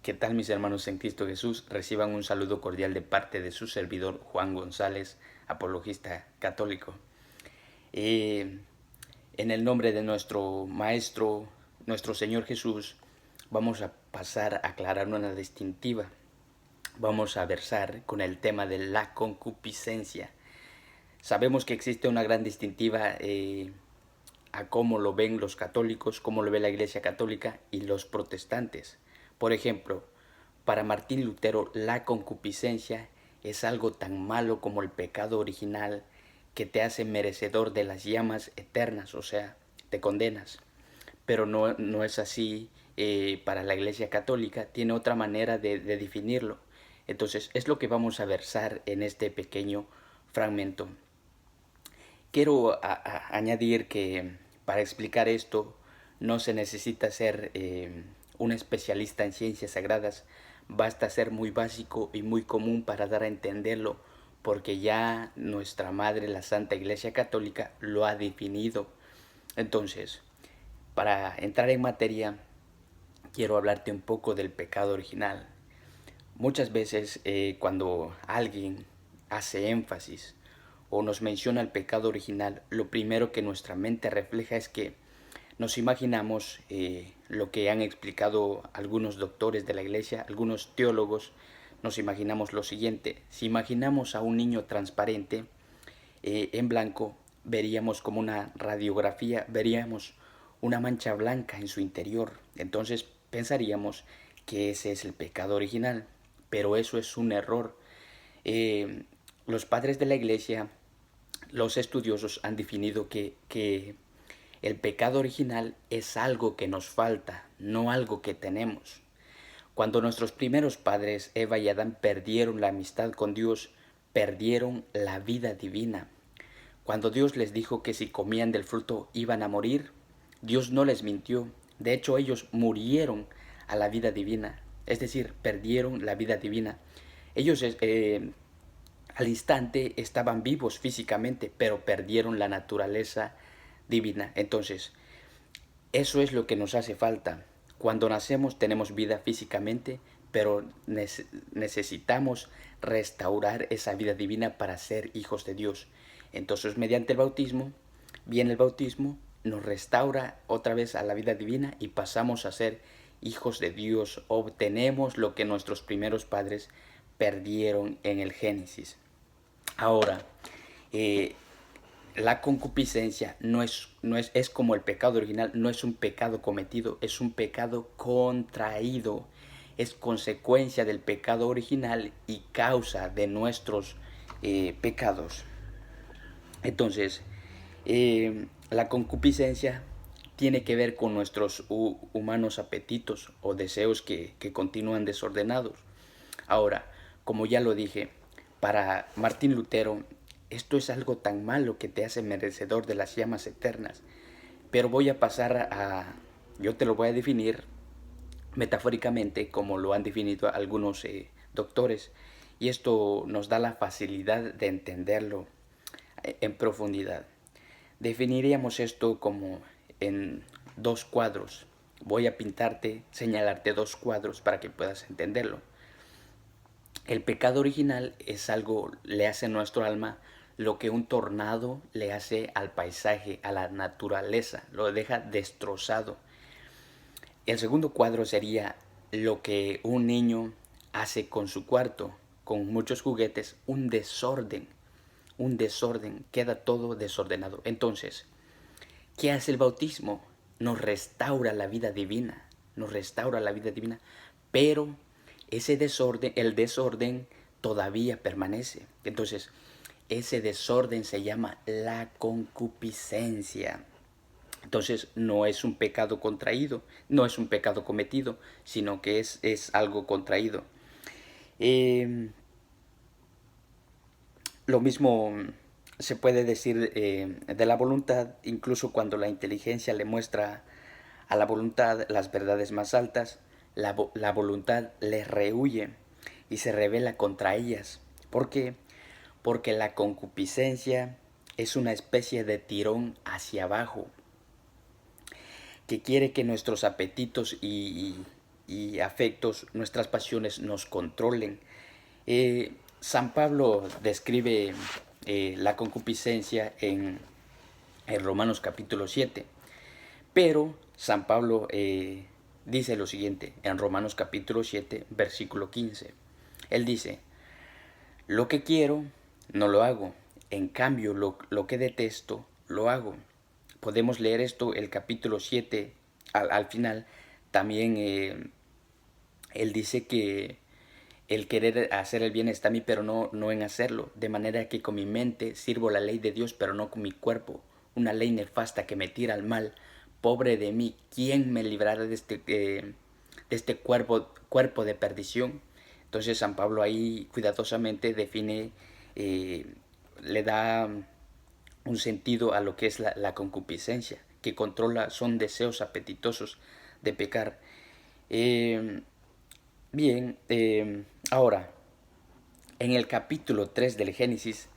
¿Qué tal, mis hermanos en Cristo Jesús? Reciban un saludo cordial de parte de su servidor Juan González, apologista católico. Eh, en el nombre de nuestro Maestro, nuestro Señor Jesús, vamos a pasar a aclarar una distintiva. Vamos a versar con el tema de la concupiscencia. Sabemos que existe una gran distintiva a cómo lo ven los católicos, cómo lo ve la Iglesia Católica y los protestantes. Por ejemplo, para Martín Lutero, la concupiscencia es algo tan malo como el pecado original que te hace merecedor de las llamas eternas, o sea, te condenas. Pero no es así para la Iglesia Católica, tiene otra manera de definirlo. Entonces, es lo que vamos a versar en este pequeño fragmento. Quiero añadir que para explicar esto no se necesita ser un especialista en ciencias sagradas, basta ser muy básico y muy común para dar a entenderlo, porque ya nuestra Madre, la Santa Iglesia Católica, lo ha definido. Entonces, para entrar en materia, quiero hablarte un poco del pecado original. Muchas veces cuando alguien hace énfasis o nos menciona el pecado original, lo primero que nuestra mente refleja es que nos imaginamos lo que han explicado algunos doctores de la iglesia, algunos teólogos, nos imaginamos lo siguiente: si imaginamos a un niño transparente en blanco, veríamos como una radiografía, veríamos una mancha blanca en su interior. Entonces pensaríamos que ese es el pecado original, pero eso es un error. Eh, los padres de la iglesia, los estudiosos han definido que el pecado original es algo que nos falta, no algo que tenemos. Cuando nuestros primeros padres, Eva y Adán, perdieron la amistad con Dios, perdieron la vida divina. Cuando Dios les dijo que si comían del fruto iban a morir, Dios no les mintió. De hecho, ellos murieron a la vida divina, es decir, perdieron la vida divina. Ellos al instante estaban vivos físicamente, pero perdieron la naturaleza divina. Entonces, eso es lo que nos hace falta. Cuando nacemos tenemos vida físicamente, pero necesitamos restaurar esa vida divina para ser hijos de Dios. Entonces, mediante el bautismo, viene el bautismo, nos restaura otra vez a la vida divina y pasamos a ser hijos de Dios. Obtenemos lo que nuestros primeros padres perdieron en el Génesis. Ahora, eh, la concupiscencia es como el pecado original, no es un pecado cometido, es un pecado contraído, es consecuencia del pecado original y causa de nuestros pecados. Entonces, la concupiscencia tiene que ver con nuestros humanos apetitos o deseos que continúan desordenados. Ahora, como ya lo dije, para Martín Lutero, esto es algo tan malo que te hace merecedor de las llamas eternas. Pero voy a pasar yo te lo voy a definir metafóricamente como lo han definido algunos doctores. Y esto nos da la facilidad de entenderlo en profundidad. Definiríamos esto como en dos cuadros. Voy a señalarte dos cuadros para que puedas entenderlo. El pecado original es algo, le hace a nuestro alma lo que un tornado le hace al paisaje, a la naturaleza, lo deja destrozado. El segundo cuadro sería lo que un niño hace con su cuarto, con muchos juguetes, un desorden, queda todo desordenado. Entonces, ¿qué hace el bautismo? Nos restaura la vida divina, nos restaura la vida divina, pero ese desorden, el desorden todavía permanece. Entonces, ese desorden se llama la concupiscencia. Entonces, no es un pecado contraído, no es un pecado cometido, sino que es algo contraído. Eh, lo mismo se puede decir de la voluntad, incluso cuando la inteligencia le muestra a la voluntad las verdades más altas, la voluntad les rehuye y se revela contra ellas. ¿Por qué? Porque la concupiscencia es una especie de tirón hacia abajo que quiere que nuestros apetitos y afectos, nuestras pasiones nos controlen. San Pablo describe la concupiscencia en Romanos capítulo 7, pero San Pablo dice lo siguiente en Romanos capítulo 7, versículo 15. Él dice: lo que quiero, no lo hago. En cambio, lo que detesto, lo hago. Podemos leer esto, el capítulo 7, al final. También él dice que el querer hacer el bien está en mí, pero no en hacerlo. De manera que con mi mente sirvo la ley de Dios, pero no con mi cuerpo. Una ley nefasta que me tira al mal. Pobre de mí, ¿quién me librará de este cuerpo de perdición? Entonces San Pablo ahí cuidadosamente define, le da un sentido a lo que es la concupiscencia, que controla, son deseos apetitosos de pecar. Bien, ahora, en el capítulo 3 del Génesis,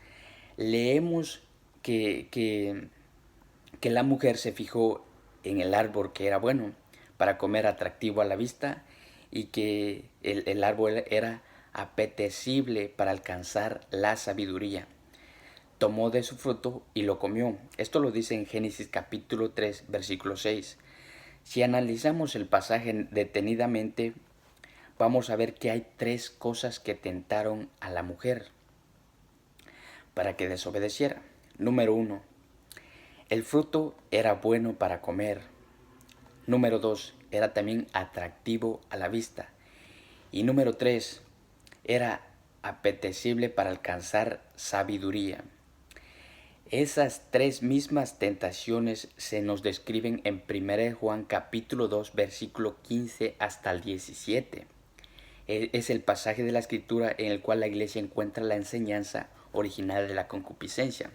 leemos que la mujer se fijó en el árbol que era bueno para comer, atractivo a la vista, y que el árbol era apetecible para alcanzar la sabiduría. Tomó de su fruto y lo comió. Esto lo dice en Génesis capítulo 3, versículo 6. Si analizamos el pasaje detenidamente, vamos a ver que hay tres cosas que tentaron a la mujer para que desobedeciera. Número 1, el fruto era bueno para comer. Número 2, era también atractivo a la vista. Y número 3, era apetecible para alcanzar sabiduría. Esas tres mismas tentaciones se nos describen en 1 Juan capítulo 2, versículo 15 hasta el 17. Es el pasaje de la Escritura en el cual la Iglesia encuentra la enseñanza original de la concupiscencia.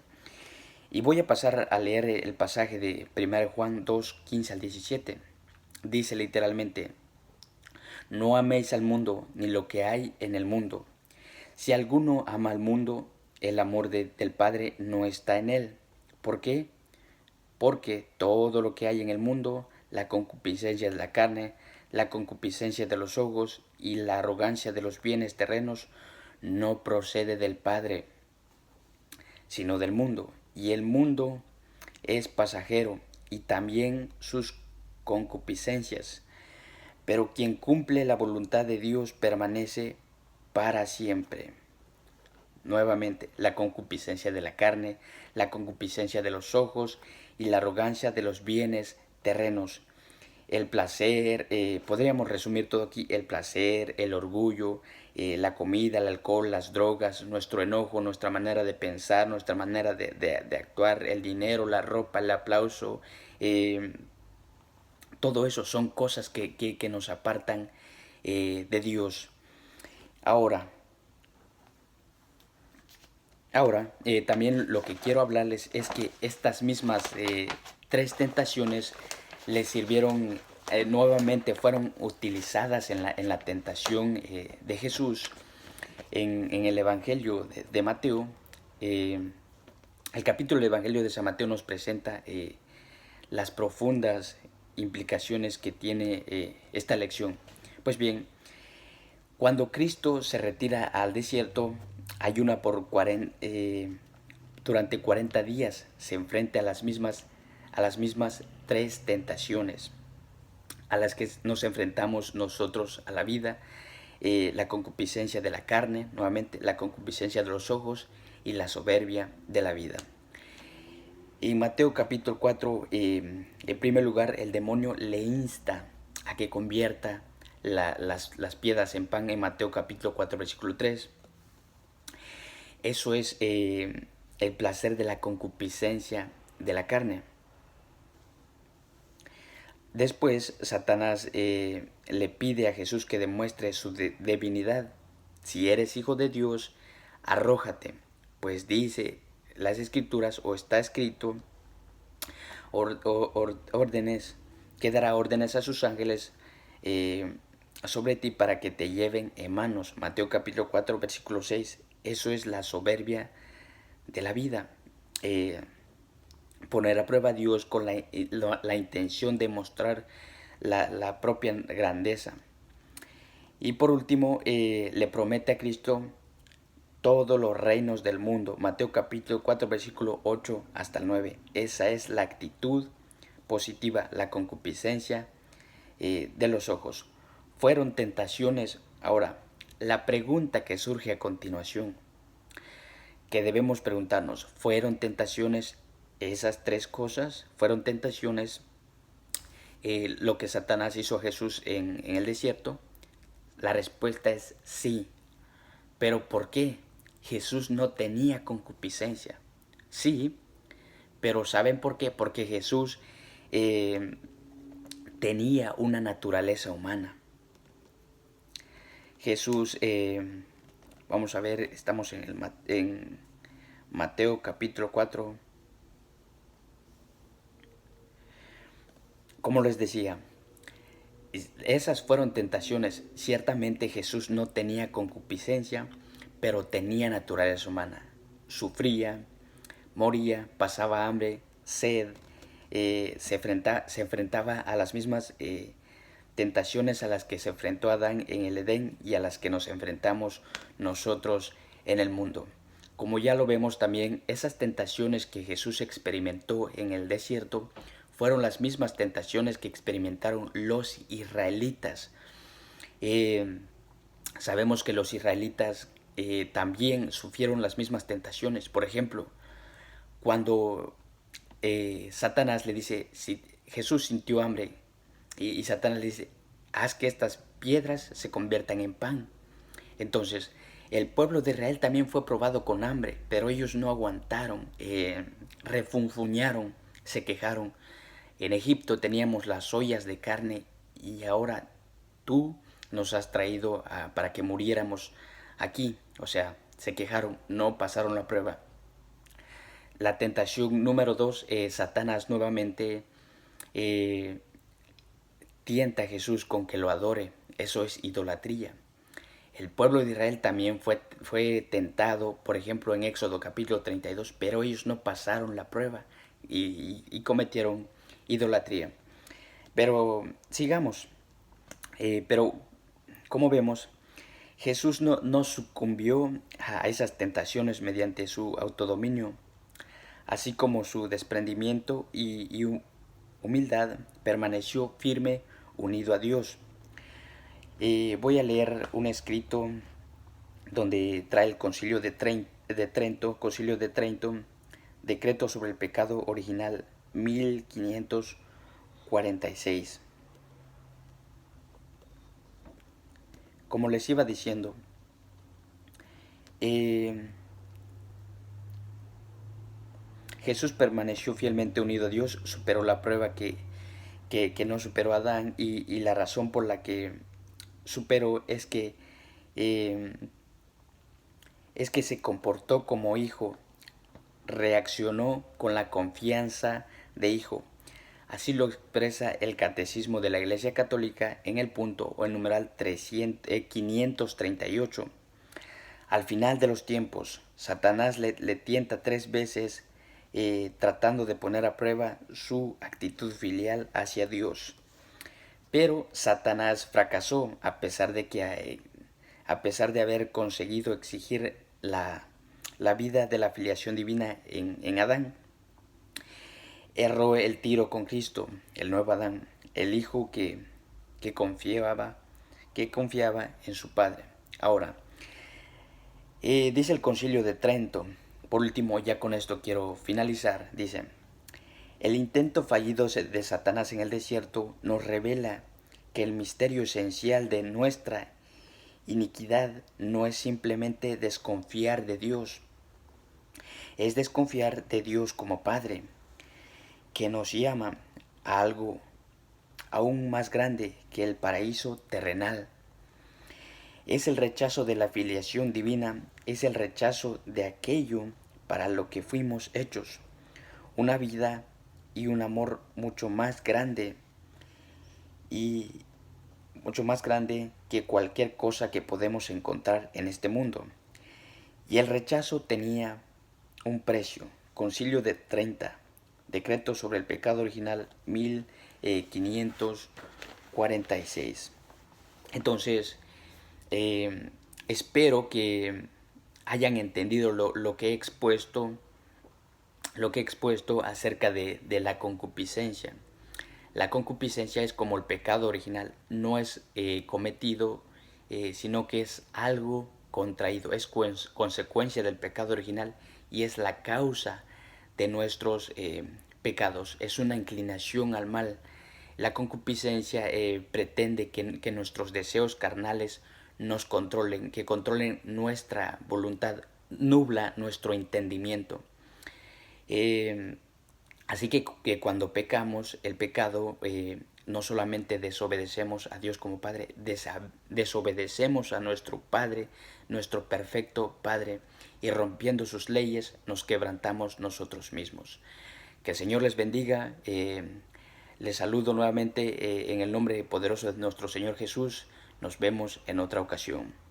Y voy a pasar a leer el pasaje de 1 Juan 2, 15 al 17. Dice literalmente: no améis al mundo ni lo que hay en el mundo. Si alguno ama al mundo, el amor del Padre no está en él. ¿Por qué? Porque todo lo que hay en el mundo, la concupiscencia de la carne, la concupiscencia de los ojos y la arrogancia de los bienes terrenos, no procede del Padre, sino del mundo. Y el mundo es pasajero, y también sus concupiscencias. Pero quien cumple la voluntad de Dios permanece para siempre. Nuevamente, la concupiscencia de la carne, la concupiscencia de los ojos y la arrogancia de los bienes terrenos. El placer, podríamos resumir todo aquí: el placer, el orgullo, la comida, el alcohol, las drogas, nuestro enojo, nuestra manera de pensar, nuestra manera de actuar, el dinero, la ropa, el aplauso. Todo eso son cosas que nos apartan de Dios. Ahora, también lo que quiero hablarles es que estas mismas tres tentaciones les sirvieron, nuevamente fueron utilizadas en la tentación de Jesús en el Evangelio de Mateo. El capítulo del Evangelio de San Mateo nos presenta las profundas implicaciones que tiene esta lección. Pues bien, cuando Cristo se retira al desierto, ayuna durante 40 días, se enfrenta a las mismas tres tentaciones a las que nos enfrentamos nosotros a la vida: la concupiscencia de la carne, nuevamente la concupiscencia de los ojos y la soberbia de la vida. En Mateo capítulo 4, en primer lugar, el demonio le insta a que convierta las piedras en pan, en Mateo capítulo 4, versículo 3. Eso es el placer de la concupiscencia de la carne. Después, Satanás le pide a Jesús que demuestre su divinidad. Si eres hijo de Dios, arrójate, pues dice las Escrituras, o está escrito, órdenes, que dará órdenes a sus ángeles sobre ti para que te lleven en manos. Mateo capítulo 4, versículo 6. Eso es la soberbia de la vida. Poner a prueba a Dios con la intención de mostrar la propia grandeza. Y por último, le promete a Cristo todos los reinos del mundo. Mateo capítulo 4, versículo 8 hasta el 9. Esa es la actitud positiva, la concupiscencia de los ojos. Fueron tentaciones. Ahora, la pregunta que surge a continuación, que debemos preguntarnos, ¿fueron tentaciones esas tres cosas? ¿Fueron tentaciones lo que Satanás hizo a Jesús en el desierto? La respuesta es sí. ¿Pero por qué? Jesús no tenía concupiscencia. Sí, pero ¿saben por qué? Porque Jesús tenía una naturaleza humana. Jesús, vamos a ver, estamos en Mateo capítulo 4. Como les decía, esas fueron tentaciones. Ciertamente Jesús no tenía concupiscencia, pero tenía naturaleza humana. Sufría, moría, pasaba hambre, sed, se enfrentaba a las mismas tentaciones a las que se enfrentó Adán en el Edén y a las que nos enfrentamos nosotros en el mundo. Como ya lo vemos también, esas tentaciones que Jesús experimentó en el desierto fueron las mismas tentaciones que experimentaron los israelitas. Sabemos que los israelitas también sufrieron las mismas tentaciones. Por ejemplo, cuando Satanás le dice, si Jesús sintió hambre, y Satanás le dice, haz que estas piedras se conviertan en pan. Entonces, el pueblo de Israel también fue probado con hambre, pero ellos no aguantaron, refunfuñaron, se quejaron. En Egipto teníamos las ollas de carne y ahora tú nos has traído para que muriéramos aquí. O sea, se quejaron, no pasaron la prueba. La tentación número 2, Satanás nuevamente tienta a Jesús con que lo adore. Eso es idolatría. El pueblo de Israel también fue tentado, por ejemplo, en Éxodo capítulo 32, pero ellos no pasaron la prueba y cometieron idolatría. Pero sigamos. Pero como vemos, Jesús no sucumbió a esas tentaciones mediante su autodominio, así como su desprendimiento y humildad, permaneció firme, unido a Dios. Voy a leer un escrito donde trae el Concilio de Trento, decreto sobre el pecado original 1546. Como les iba diciendo, Jesús permaneció fielmente unido a Dios, superó la prueba que no superó Adán, y la razón por la que superó es que se comportó como hijo, reaccionó con la confianza de hijo. Así lo expresa el Catecismo de la Iglesia Católica en el punto o el numeral 538. Al final de los tiempos, Satanás le tienta 3 veces tratando de poner a prueba su actitud filial hacia Dios. Pero Satanás fracasó a pesar de haber conseguido exigir la vida de la filiación divina en Adán. Erró el tiro con Cristo, el nuevo Adán, el hijo que confiaba en su Padre. Ahora, dice el Concilio de Trento, por último, ya con esto quiero finalizar, dice: el intento fallido de Satanás en el desierto nos revela que el misterio esencial de nuestra iniquidad no es simplemente desconfiar de Dios, es desconfiar de Dios como Padre, que nos llama a algo aún más grande que el paraíso terrenal. Es el rechazo de la filiación divina, es el rechazo de aquello para lo que fuimos hechos, una vida y un amor mucho más grande que cualquier cosa que podemos encontrar en este mundo. Y el rechazo tenía un precio. Concilio de Trento, decreto sobre el pecado original 1546. Entonces, espero que hayan entendido lo que he expuesto acerca de la concupiscencia. La concupiscencia es como el pecado original, no es cometido, sino que es algo contraído, es consecuencia del pecado original y es la causa de nuestros pecados, es una inclinación al mal. La concupiscencia pretende que nuestros deseos carnales nos controlen, que controlen nuestra voluntad, nubla nuestro entendimiento. Eh, Así que cuando pecamos, el pecado, no solamente desobedecemos a Dios como Padre, desobedecemos a nuestro Padre, nuestro perfecto Padre, y rompiendo sus leyes nos quebrantamos nosotros mismos. Que el Señor les bendiga. Les saludo nuevamente en el nombre poderoso de nuestro Señor Jesús. Nos vemos en otra ocasión.